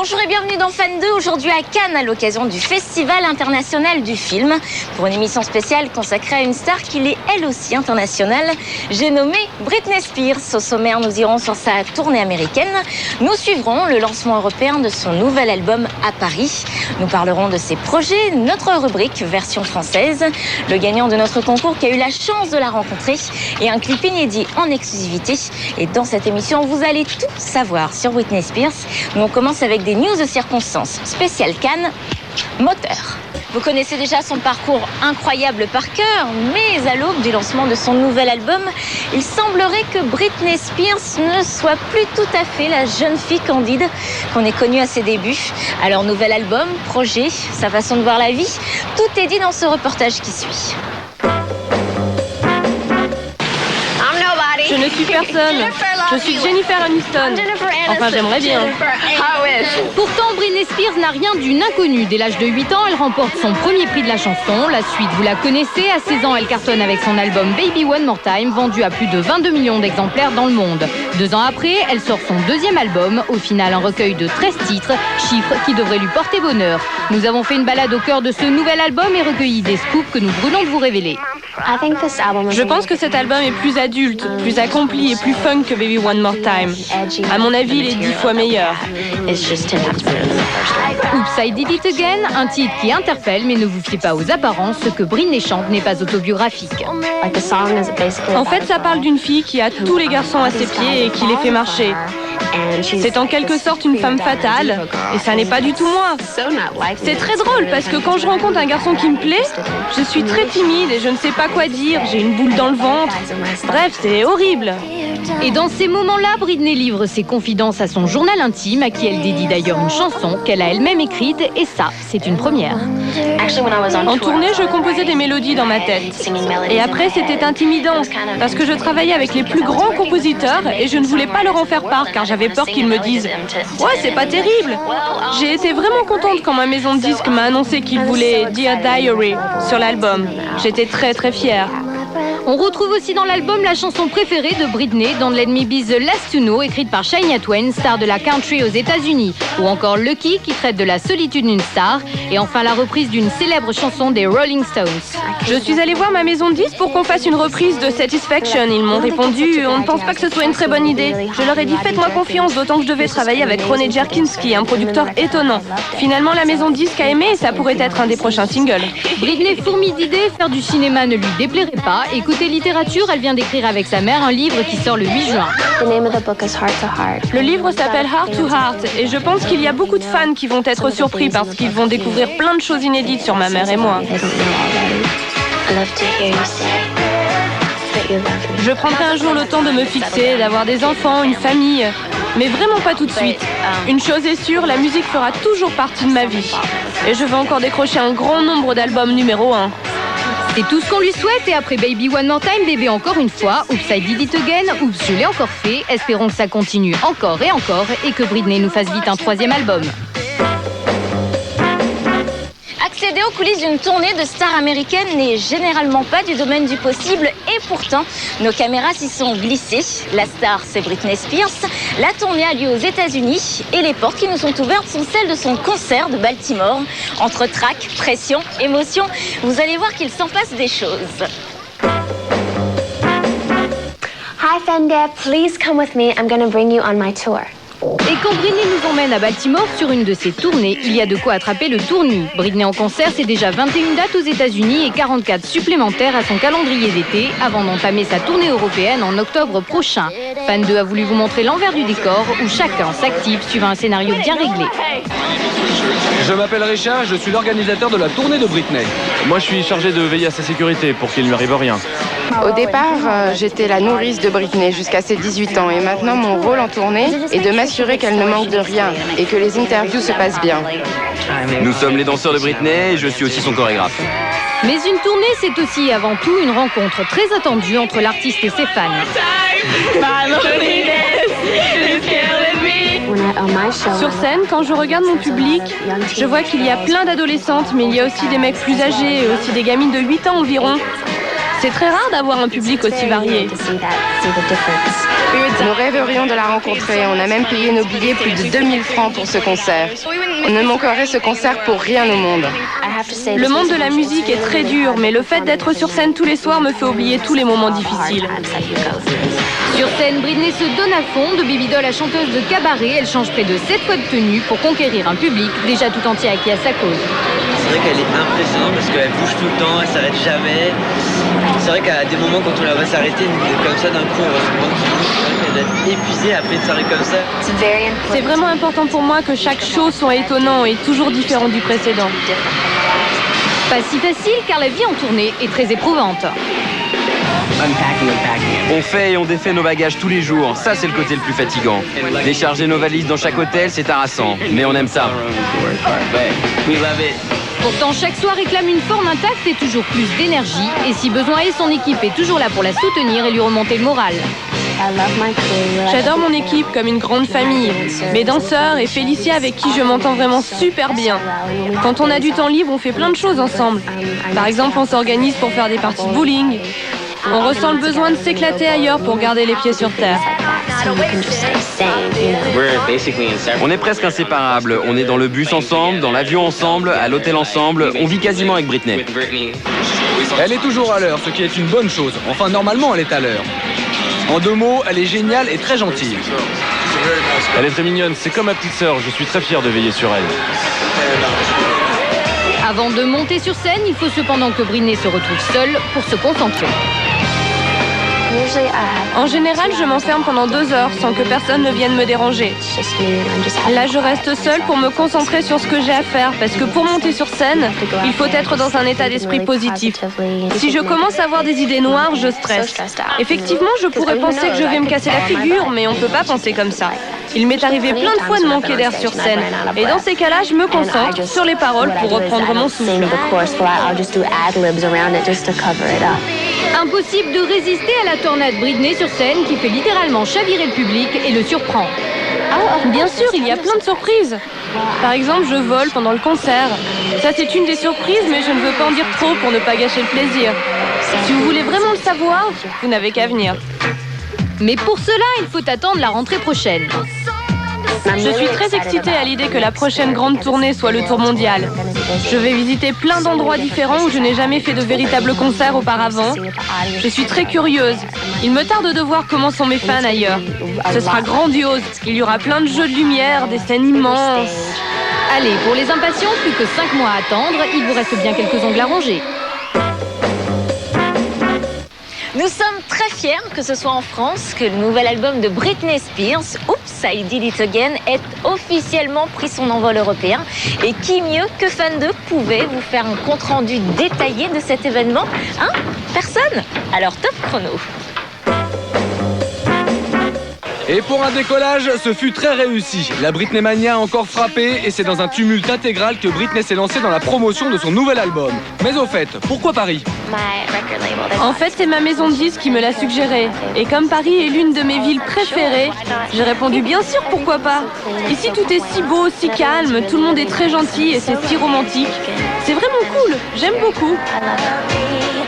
Bonjour et bienvenue dans Fan 2, aujourd'hui à Cannes à l'occasion du Festival international du film pour une émission spéciale consacrée à une star qui est elle aussi internationale. J'ai nommé Britney Spears. Au sommaire, nous irons sur sa tournée américaine. Nous suivrons le lancement européen de son nouvel album à Paris. Nous parlerons de ses projets, notre rubrique version française, le gagnant de notre concours qui a eu la chance de la rencontrer et un clip inédit en exclusivité. Et dans cette émission, vous allez tout savoir sur Britney Spears. Nous on commence avec des news de circonstances. Spécial Cannes, moteur. Vous connaissez déjà son parcours incroyable par cœur, mais à l'aube du lancement de son nouvel album, il semblerait que Britney Spears ne soit plus tout à fait la jeune fille candide qu'on est connue à ses débuts. Alors nouvel album, projet, sa façon de voir la vie, tout est dit dans ce reportage qui suit. Je ne suis personne. Je suis Jennifer Aniston. Enfin, j'aimerais bien. Pourtant, Britney Spears n'a rien d'une inconnue. Dès l'âge de 8 ans, elle remporte son premier prix de la chanson. La suite, vous la connaissez. À 16 ans, elle cartonne avec son album Baby One More Time, vendu à plus de 22 millions d'exemplaires dans le monde. 2 ans après, elle sort son deuxième album. Au final, un recueil de 13 titres, chiffre qui devrait lui porter bonheur. Nous avons fait une balade au cœur de ce nouvel album et recueilli des scoops que nous brûlons de vous révéler. Je pense que cet album est plus adulte, plus accompli et plus fun que Baby One More Time. À mon avis, il est 10 fois meilleur. Oops, I Did It Again, un titre qui interpelle, mais ne vous fiez pas aux apparences, ce que Britney chante n'est pas autobiographique. En fait, ça parle d'une fille qui a tous les garçons à ses pieds et qui les fait marcher. C'est en quelque sorte une femme fatale, et ça n'est pas du tout moi. C'est très drôle parce que quand je rencontre un garçon qui me plaît, je suis très timide et je ne sais pas quoi dire, j'ai une boule dans le ventre. Bref, c'est horrible. Et dans ces moments-là, Britney livre ses confidences à son journal intime, à qui elle dédie d'ailleurs une chanson qu'elle a elle-même écrite, et ça, c'est une première. En tournée, je composais des mélodies dans ma tête. Et après, c'était intimidant, parce que je travaillais avec les plus grands compositeurs et je ne voulais pas leur en faire part, car j'avais peur qu'ils me disent « Ouais, c'est pas terrible !» J'ai été vraiment contente quand ma maison de disques m'a annoncé qu'ils voulaient « Dear Diary » sur l'album. J'étais très très fière. On retrouve aussi dans l'album la chanson préférée de Britney, Don't Let Me Be the Last to Know, écrite par Shania Twain, star de la country aux États-Unis, ou encore Lucky, qui traite de la solitude d'une star, et enfin la reprise d'une célèbre chanson des Rolling Stones. Je suis allée voir ma maison de disques pour qu'on fasse une reprise de Satisfaction. Ils m'ont répondu, on ne pense pas que ce soit une très bonne idée. Je leur ai dit, faites-moi confiance, d'autant que je devais travailler avec Ronnie Jerkinski, un producteur étonnant. Finalement, la maison de disques a aimé et ça pourrait être un des prochains singles. Britney fourmille d'idées, faire du cinéma ne lui déplairait pas, et côté littérature, elle vient d'écrire avec sa mère un livre qui sort le 8 juin. Le livre s'appelle Heart to Heart et je pense qu'il y a beaucoup de fans qui vont être surpris parce qu'ils vont découvrir plein de choses inédites sur ma mère et moi. Je prendrai un jour le temps de me fixer, d'avoir des enfants, une famille, mais vraiment pas tout de suite. Une chose est sûre, la musique fera toujours partie de ma vie. Et je veux encore décrocher un grand nombre d'albums numéro 1. C'est tout ce qu'on lui souhaite, et après Baby One More Time, bébé encore une fois, Oops, I Did It Again, Oops, je l'ai encore fait, espérons que ça continue encore et encore, et que Britney nous fasse vite un 3e album. Accéder aux coulisses d'une tournée de stars américaines n'est généralement pas du domaine du possible et pourtant, nos caméras s'y sont glissées. La star, c'est Britney Spears. La tournée a lieu aux États-Unis et les portes qui nous sont ouvertes sont celles de son concert de Baltimore. Entre trac, pression, émotion, vous allez voir qu'il s'en passe des choses. Hi Fender, please come with me. I'm going to bring you on my tour. Et quand Britney nous emmène à Baltimore sur une de ses tournées, il y a de quoi attraper le tournis. Britney en concert, c'est déjà 21 dates aux États-Unis et 44 supplémentaires à son calendrier d'été avant d'entamer sa tournée européenne en octobre prochain. Fan 2 a voulu vous montrer l'envers du décor où chacun s'active suivant un scénario bien réglé. Je m'appelle Richard, je suis l'organisateur de la tournée de Britney. Moi, je suis chargé de veiller à sa sécurité pour qu'il ne lui arrive rien. Au départ, j'étais la nourrice de Britney jusqu'à ses 18 ans et maintenant mon rôle en tournée est de m'assurer qu'elle ne manque de rien et que les interviews se passent bien. Nous sommes les danseurs de Britney et je suis aussi son chorégraphe. Mais une tournée, c'est aussi et avant tout une rencontre très attendue entre l'artiste et ses fans. Sur scène, quand je regarde mon public, je vois qu'il y a plein d'adolescentes, mais il y a aussi des mecs plus âgés et aussi des gamines de 8 ans environ. C'est très rare d'avoir un public aussi varié. Nous rêverions de la rencontrer. On a même payé nos billets plus de 2000 francs pour ce concert. On ne manquerait ce concert pour rien au monde. Le monde de la musique est très dur, mais le fait d'être sur scène tous les soirs me fait oublier tous les moments difficiles. Sur scène, Britney se donne à fond. De baby-doll à chanteuse de cabaret, elle change près de 7 fois de tenue pour conquérir un public déjà tout entier acquis à sa cause. C'est vrai qu'elle est impressionnante parce qu'elle bouge tout le temps, elle s'arrête jamais. C'est vrai qu'à des moments quand on la voit s'arrêter comme ça d'un coup, on va se rendre compte d'être épuisée après une soirée comme ça. C'est vraiment important pour moi que chaque show soit étonnant et toujours différent du précédent. Pas si facile car la vie en tournée est très éprouvante. On fait et on défait nos bagages tous les jours. Ça, c'est le côté le plus fatigant. Décharger nos valises dans chaque hôtel, c'est harassant. Mais on aime ça. Pourtant, chaque soir réclame une forme intacte et toujours plus d'énergie. Et si besoin est, son équipe est toujours là pour la soutenir et lui remonter le moral. J'adore mon équipe comme une grande famille. Mes danseurs et Félicia avec qui je m'entends vraiment super bien. Quand on a du temps libre, on fait plein de choses ensemble. Par exemple, on s'organise pour faire des parties de bowling. On ressent le besoin de s'éclater ailleurs pour garder les pieds sur terre. On est presque inséparables. On est dans le bus ensemble, dans l'avion ensemble, à l'hôtel ensemble. On vit quasiment avec Britney. Elle est toujours à l'heure, ce qui est une bonne chose. Enfin, normalement, elle est à l'heure. En 2 mots, elle est géniale et très gentille. Elle est très mignonne, c'est comme ma petite sœur. Je suis très fier de veiller sur elle. Avant de monter sur scène, il faut cependant que Britney se retrouve seule pour se concentrer. En général, je m'enferme pendant 2 heures sans que personne ne vienne me déranger. Là, je reste seule pour me concentrer sur ce que j'ai à faire parce que pour monter sur scène, il faut être dans un état d'esprit positif. Si je commence à avoir des idées noires, je stresse. Effectivement, je pourrais penser que je vais me casser la figure, mais on ne peut pas penser comme ça. Il m'est arrivé plein de fois de manquer d'air sur scène. Et dans ces cas-là, je me concentre sur les paroles pour reprendre mon souffle. Impossible de résister à la tornade Britney sur scène qui fait littéralement chavirer le public et le surprend. Bien sûr, il y a plein de surprises. Par exemple, je vole pendant le concert. Ça, c'est une des surprises, mais je ne veux pas en dire trop pour ne pas gâcher le plaisir. Si vous voulez vraiment le savoir, vous n'avez qu'à venir. Mais pour cela, il faut attendre la rentrée prochaine. Je suis très excitée à l'idée que la prochaine grande tournée soit le tour mondial. Je vais visiter plein d'endroits différents où je n'ai jamais fait de véritable concert auparavant. Je suis très curieuse. Il me tarde de voir comment sont mes fans ailleurs. Ce sera grandiose. Il y aura plein de jeux de lumière, des scènes immenses. Allez, pour les impatients, plus que 5 mois à attendre, il vous reste bien quelques ongles à ronger. Nous sommes très fiers, que ce soit en France, que le nouvel album de Britney Spears, Oops, I Did It Again, ait officiellement pris son envol européen. Et qui mieux que Fan 2 pouvait vous faire un compte-rendu détaillé de cet événement? Hein? Personne? Alors top chrono. Et pour un décollage, ce fut très réussi. La Britney Mania a encore frappé et c'est dans un tumulte intégral que Britney s'est lancée dans la promotion de son nouvel album. Mais au fait, pourquoi Paris? En fait, c'est ma maison de disques qui me l'a suggéré. Et comme Paris est l'une de mes villes préférées, j'ai répondu bien sûr, pourquoi pas. Ici, tout est si beau, si calme, tout le monde est très gentil et c'est si romantique. C'est vraiment cool, j'aime beaucoup.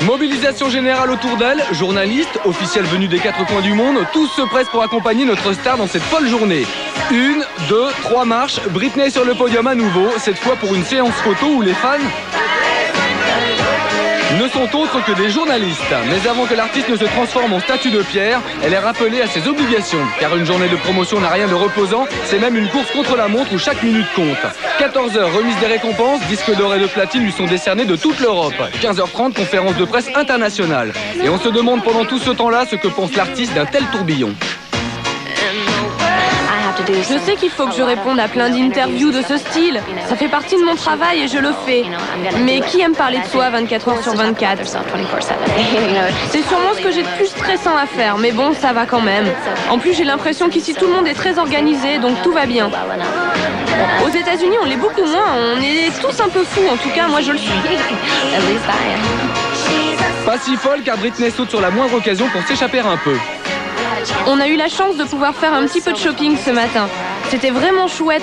Mobilisation générale autour d'elle, journalistes, officiels venus des 4 coins du monde, tous se pressent pour accompagner notre star dans cette folle journée. 1, 2, 3 marches, Britney sur le podium à nouveau, cette fois pour une séance photo où les fans ne sont autres que des journalistes. Mais avant que l'artiste ne se transforme en statue de pierre, elle est rappelée à ses obligations. Car une journée de promotion n'a rien de reposant, c'est même une course contre la montre où chaque minute compte. 14h, remise des récompenses, disques d'or et de platine lui sont décernés de toute l'Europe. 15h30, conférence de presse internationale. Et on se demande pendant tout ce temps-là ce que pense l'artiste d'un tel tourbillon. Je sais qu'il faut que je réponde à plein d'interviews de ce style. Ça fait partie de mon travail et je le fais. Mais qui aime parler de soi 24 heures sur 24? C'est sûrement ce que j'ai de plus stressant à faire, mais bon, ça va quand même. En plus, j'ai l'impression qu'ici tout le monde est très organisé, donc tout va bien. Aux États-Unis, on l'est beaucoup moins. On est tous un peu fous, en tout cas, moi je le suis. Pas si folle car Britney saute sur la moindre occasion pour s'échapper un peu. On a eu la chance de pouvoir faire un petit peu de shopping ce matin. C'était vraiment chouette.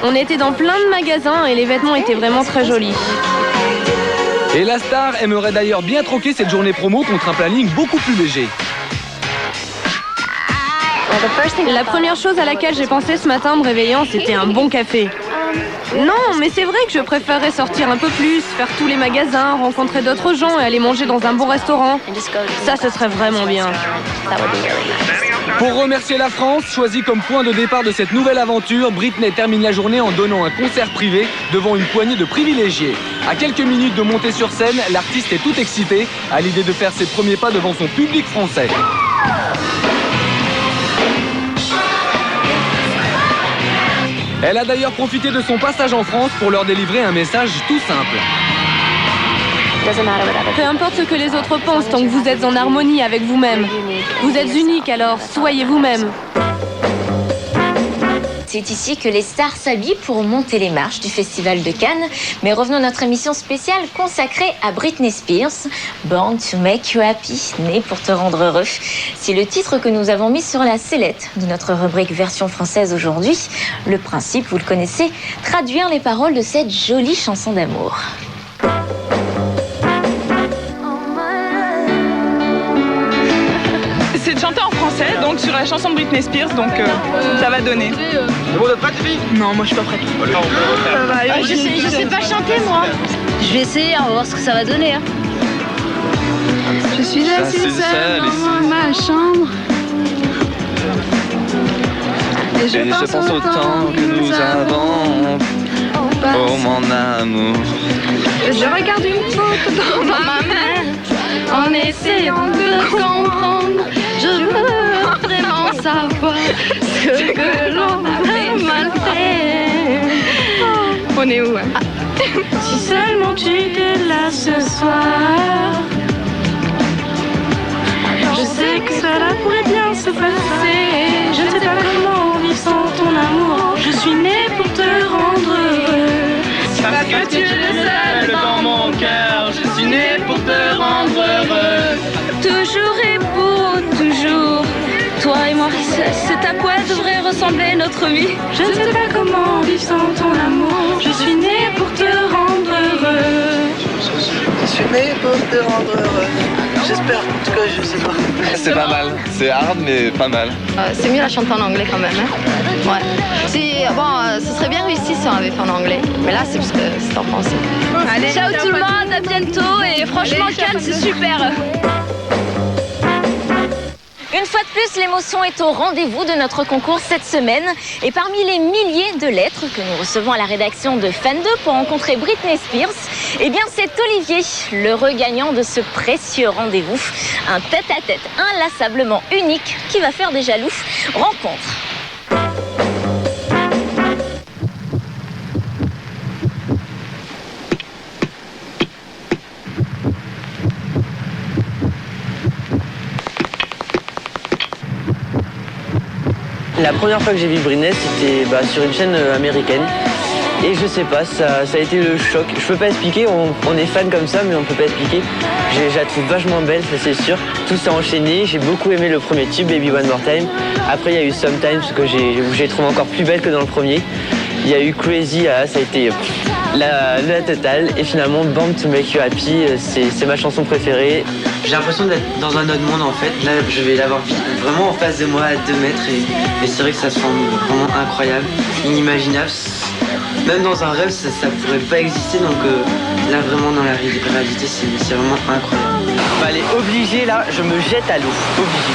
On était dans plein de magasins et les vêtements étaient vraiment très jolis. Et la star aimerait d'ailleurs bien troquer cette journée promo contre un planning beaucoup plus léger. La première chose à laquelle j'ai pensé ce matin en me réveillant, c'était un bon café. Non, mais c'est vrai que je préférerais sortir un peu plus, faire tous les magasins, rencontrer d'autres gens et aller manger dans un bon restaurant. Ça, ce serait vraiment bien. Pour remercier la France, choisie comme point de départ de cette nouvelle aventure, Britney termine la journée en donnant un concert privé devant une poignée de privilégiés. À quelques minutes de monter sur scène, l'artiste est tout excitée à l'idée de faire ses premiers pas devant son public français. Elle a d'ailleurs profité de son passage en France pour leur délivrer un message tout simple. Peu importe ce que les autres pensent, tant que vous êtes en harmonie avec vous-même. Vous êtes unique, alors soyez vous-même. C'est ici que les stars s'habillent pour monter les marches du Festival de Cannes. Mais revenons à notre émission spéciale consacrée à Britney Spears. Born to Make You Happy, née pour te rendre heureux. C'est le titre que nous avons mis sur la sellette de notre rubrique version française aujourd'hui. Le principe, vous le connaissez, traduire les paroles de cette jolie chanson d'amour. C'est de chanter en français, donc sur la chanson de Britney Spears, donc ça va donner. C'est bon, vous êtes prête, les filles? Non, moi je suis pas prête. Je sais pas chanter, moi. Je vais essayer, on va voir ce que ça va donner. Hein. Je suis assise seule dans ma chambre. Et je pense au temps que nous avons. Oh mon amour. Je regarde une photo dans ma main en essayant de comprendre. Je veux vraiment savoir ce que l'on a mal fait. On est où? Si seulement tu étais là ce soir. Je sais que cela pourrait bien se passer. Je ne sais pas comment vivre sans ton amour. Je suis née pour te rendre heureux. Parce que tu es le seul dans mon cœur. Je suis née pour te rendre heureux. Toujours et pour toujours. Toi et moi, c'est à quoi devrait ressembler notre vie. Je ne sais pas comment vivre sans ton amour. Je suis née pour te rendre heureux. Je suis né pour te rendre heureux. J'espère, en tout cas, je sais pas. C'est pas mal, c'est hard mais pas mal. C'est mieux la chanter en anglais quand même. Hein. Ouais. Ce serait bien réussi si on avait fait en anglais. Mais là, c'est parce que c'est en français. Allez, ciao tout le monde, à bientôt. Et franchement, Cannes, c'est super. Une fois de plus, l'émotion est au rendez-vous de notre concours cette semaine. Et parmi les milliers de lettres que nous recevons à la rédaction de Fan 2 pour rencontrer Britney Spears, eh bien c'est Olivier, l'heureux gagnant de ce précieux rendez-vous. Un tête-à-tête inlassablement unique qui va faire des jaloux. Rencontre. La première fois que j'ai vu Britney, c'était sur une chaîne américaine. Et je sais pas, ça a été le choc. Je peux pas expliquer, on est fan comme ça, mais on peut pas expliquer. Je la trouve vachement belle, ça c'est sûr. Tout s'est enchaîné, j'ai beaucoup aimé le premier tube, Baby One More Time. Après il y a eu Sometimes, que j'ai trouvé encore plus belle que dans le premier. Il y a eu Crazy, ça a été la totale. Et finalement, Born to Make You Happy, c'est ma chanson préférée. J'ai l'impression d'être dans un autre monde en fait. Là, je vais l'avoir vraiment en face de moi à 2 mètres. Et c'est vrai que ça semble vraiment incroyable, inimaginable. Même dans un rêve, ça pourrait pas exister. Donc là, vraiment dans la réalité, c'est vraiment incroyable. Elle est obligée, là, je me jette à l'eau. Obligé.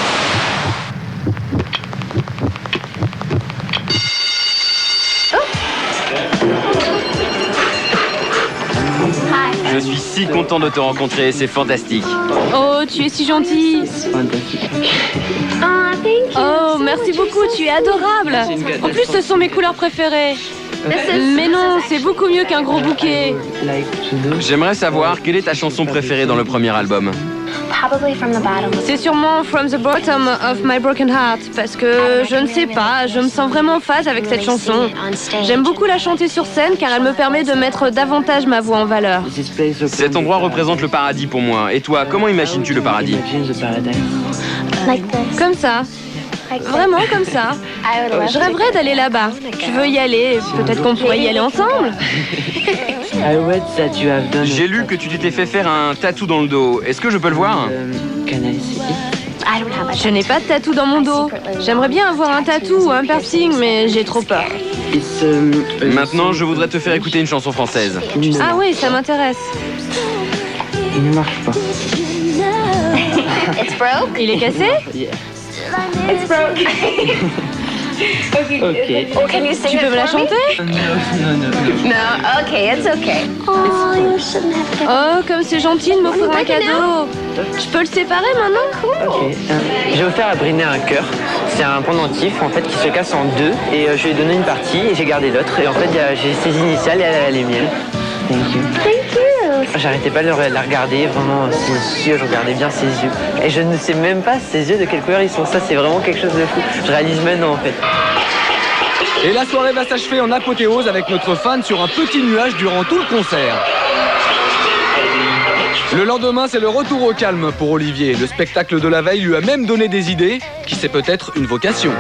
Je suis si content de te rencontrer, c'est fantastique. Oh, tu es si gentil. Oh, merci beaucoup, tu es adorable. En plus, ce sont mes couleurs préférées. Mais non, c'est beaucoup mieux qu'un gros bouquet. J'aimerais savoir quelle est ta chanson préférée dans le premier album. C'est sûrement From the Bottom of My Broken Heart, parce que je ne sais pas, je me sens vraiment en phase avec cette chanson. J'aime beaucoup la chanter sur scène car elle me permet de mettre davantage ma voix en valeur. Cet endroit représente le paradis pour moi. Et toi, comment imagines-tu le paradis? Comme ça. Vraiment comme ça. Je rêverais d'aller là-bas. Tu veux y aller? Peut-être qu'on pourrait y aller ensemble. J'ai lu que tu t'étais fait faire un tatou dans le dos. Est-ce que je peux le voir? Je n'ai pas de tatou dans mon dos. J'aimerais bien avoir un tatou ou un piercing, mais j'ai trop peur. Maintenant, je voudrais te faire écouter une chanson française. Ah oui, ça m'intéresse. Il ne marche pas. It's broke? Il est cassé? It's broke. Ok. Oh, can you sing Tu it peux me la for me? chanter? No, okay, it's okay. Oh, comme c'est gentil de m'offrir un cadeau. Je peux le séparer maintenant? Ok. J'ai offert à Britney un cœur. C'est un pendentif en fait qui se casse en deux et je lui ai donné une partie et j'ai gardé l'autre. Et en fait j'ai ses initiales et elle a les miennes. Thank you. Thank you. J'arrêtais pas de la regarder, vraiment ses yeux, je regardais bien ses yeux. Et je ne sais même pas ses yeux de quelle couleur ils sont. Ça c'est vraiment quelque chose de fou. Je réalise maintenant en fait. Et la soirée va s'achever en apothéose avec notre fan sur un petit nuage durant tout le concert. Le lendemain, c'est le retour au calme pour Olivier. Le spectacle de la veille lui a même donné des idées, qui c'est peut-être une vocation.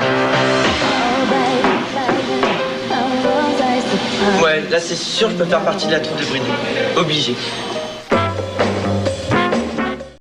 Ouais, là c'est sûr que je peux faire partie de la troupe de Britney. Obligé.